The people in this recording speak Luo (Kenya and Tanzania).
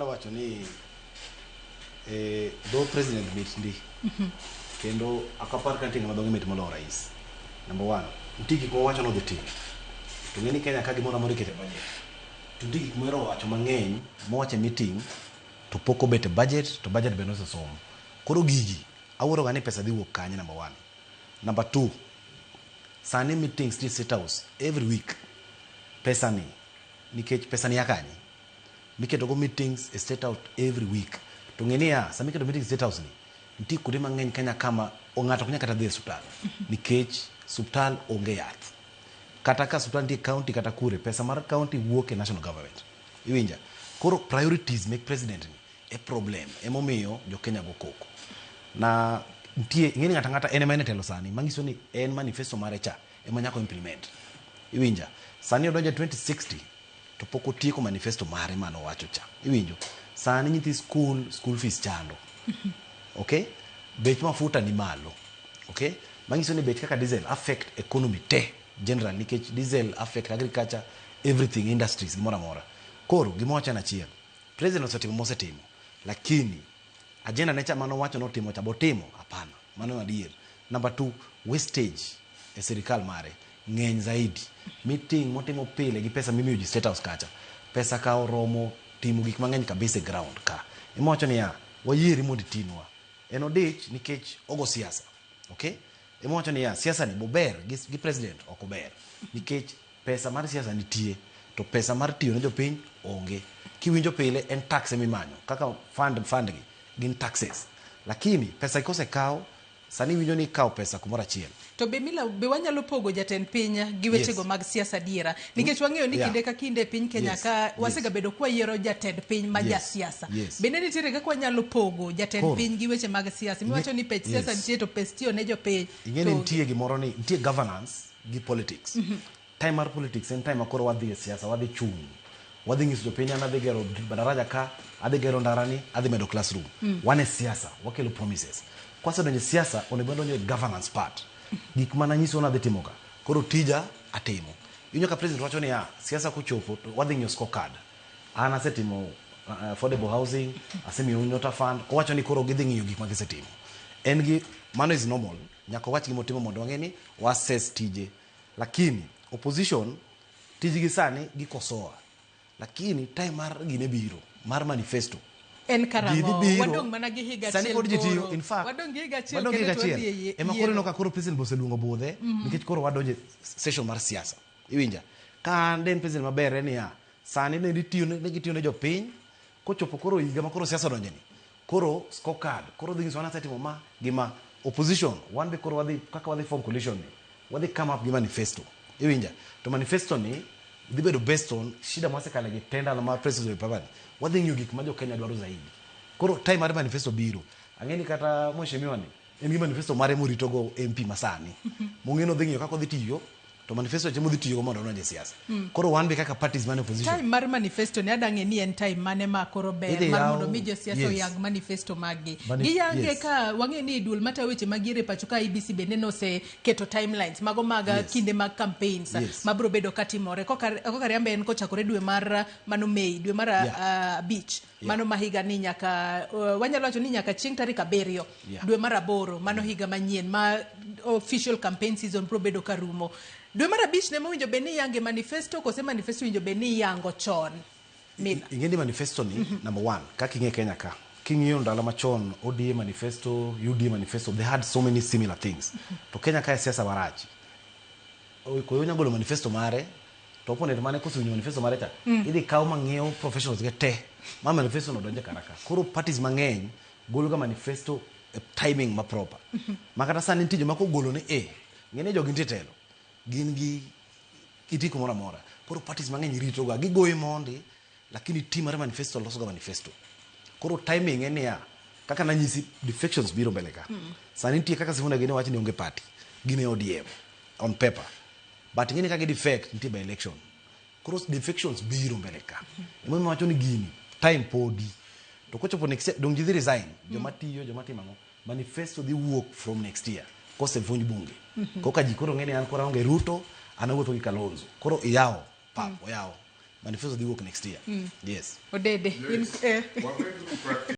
Wacho ni do president meet ndi kendo akapar kan tinga madonge meet malo rais. Number 1, ntiki ko wacho no dhi tim. To ngeni Kenya ka gimoro amoro ikete budget. To ntiki kumero wacho mang'eny mowache meeting to poko bete budget to budget beno se somo. Koro gigi awuoro gani pesa dhi wuok kanye. Number 1. Number 2, sani meetings ni State House every week. Pesa ni nikech pesa ni yakanye. Miketo go meetings State House every week. To ngeni ya sami keto meetings State House ni nti kude mang'eny Kenya kama ong'ato kunya kata dhi hospital nikech hospital onge yath. Kata ka hospital ndi county kata kure pesa mar county wuok e national government. Iwinja. Koro priorities make president ni a problem. Emomiyo jo Kenya go koko. Na ntie ngeni ngata ene mane telo sani mangiso ni en manifesto mare cha ema nyako implement. Iwinja. Sani odonje 2060 to poko tieko manifesto mare mano wacho cha. Iwinjo. Sani nyithi school fees chando. Okay? Bech mafuta ni malo. Okay? Mangiso ni bech kaka diesel affect economy te general nikech diesel affect agriculture everything industries gimora mora. Koro gimocha na chia. President osetimo mosetimo. Lakini agenda necha mano wacho no timo cha botimo hapana. Mano adier. Number 2, wastage e sirkal mare ng'eny zaidi. Meeting motimo pile gi pesa mimiyo ji State House kacha. Pesa ka oromo timo gik mang'eny kabisa ground ka. Imowacho ni ya wayieri mondo tinwa. En odich nikech ogo siasa. Okay? Imowacho ni ya siasa ni bober gi president ok ober. Nikech pesa mar siasa nitie to pesa mar tiyo ne jopiny onge. Kiwinjo pile en tax emimanyo kaka fund gi gin taxes. Lakini pesa ikose kao sani winjo ni kao pesa kumora chiel. To be wanyalo pogo jatend piny gi wechego mag siasa diera nikech wang'eyo ni kinde ka kinde piny Kenya ka wasega bedo kwa yiero jatend piny ma ja siasa. Bende nitiere kaka wanyalo pogo jatend piny gi weche mag siasa. Miwacho ni pech siasa nitie to pes tiyo ne jopiny. Ingeni nitie gimoro ni nitie governance gi politics. Time mar politics en time akoro wadhi e siasa wadhi chung. Wadhi ngiso jopiny ana dhi gero badaraja ka adhi gero ndarani adhi medo classroom. Wane siasa wakelo promises. Kwasa donje siasa onego donje governance part. Gik mana nyiso na dhi timoga. Koro tija atimo. Inyo ka president wacho ni ya siasa kuchopo wadhi ng'io scorecard. Ana setimo affordable housing, asemiyo nyota fund. Wacho ni koro gidhi ng'iyo gik magisetimo. En gi mano is normal. Nyako wach gimo timo mondo wang'eni wassess tije. Lakini opposition tiji gi sani gikosoa. Lakini time mar gine biro mar manifesto en karamo wadong mana gi higa sani kod jitiyo in fact wadong gi higa chiel ema koro no ka koro president bose luongo budhe nikech koro wadonje session mar siasa. Iwinja ka den president maber en ya sani ne gitiyo ne jopiny kochopo koro higa ma koro siasa donje ni koro scorecard koro dhi nyiso wana setimo ma gima opposition wan be koro wadhi kaka wadhi form coalition ni wadhi come up gi manifesto. Iwinja to manifesto ni dhi bedo based on shida mwasekale gi tenda ma president Pavani wadhi ng'iyo gik ma jo Kenya dwaro zaidi. Koro time mar manifesto biro ang'eni kata mheshimiwa ni en gi manifesto mare morito go MP masani mong'eno dhi ng'iyo kako dhi tiyo to manifesto chemo dhi tiyo go mondo onje siasa. Koro wan be kaka parties man opposition time mar manifesto ne adang'e ni en time mane ma koro ber mar mondo mi jo siasa oyang manifesto magi giyange ka wang'e ni duol mata weche magiere pacho ka IBC bende no se keto timelines mago maga kinde mag campaigns mabro bedo katimore koka riambe en kochakore dwe mar mano Mei dwe mar beach mano mahiga ni nyaka wanyalo wacho ni nyaka chieng' tarik 7 dwe mar 8 mano higa manyien ma official campaign season pro bedo karumo. Dwe mar 5 ne mowinjo beni yange manifesto kose manifesto winjo beni yango chon. Ingendi manifesto ni number 1 kaka ing'e Kenya ka king'iyo ndalo machon ODA manifesto UDA manifesto they had so many similar things. To Kenya ka siasa marach koyo nyagolo manifesto mare to opponent mane kosewinjo manifesto mare cha idhi kaw mang'iew professionals ge te ma manifesto no donje karaka. Koro parties mang'eny golo ga manifesto timing ma proper. Makata sani nitie joma kogolo ni ng'ene jogi nitie telo gin gi itiko mora mora. Koro parties mang'eny rito ga gigoyo mondi lakini team mar manifesto loso ga manifesto. Koro timing en ya kaka nanyisi defections biro mbele ka. Sani nitie kaka Sifuna gine wachi ni onge party gine ODM on paper but ng'ene kaka defect nitie by election. Koro defections biro mbele ka. Emo wacho ni gini time podi to kochopo next dong jidhi resign joma tiyo joma timango manifesto dhi wuok from next year kose vunj bunge koka jikoro ng'ene an kora onge Ruto anawuotho gi Kalonzo koro iyawo pap oyawo manifesto dhi wuok next year. Yes. Odede.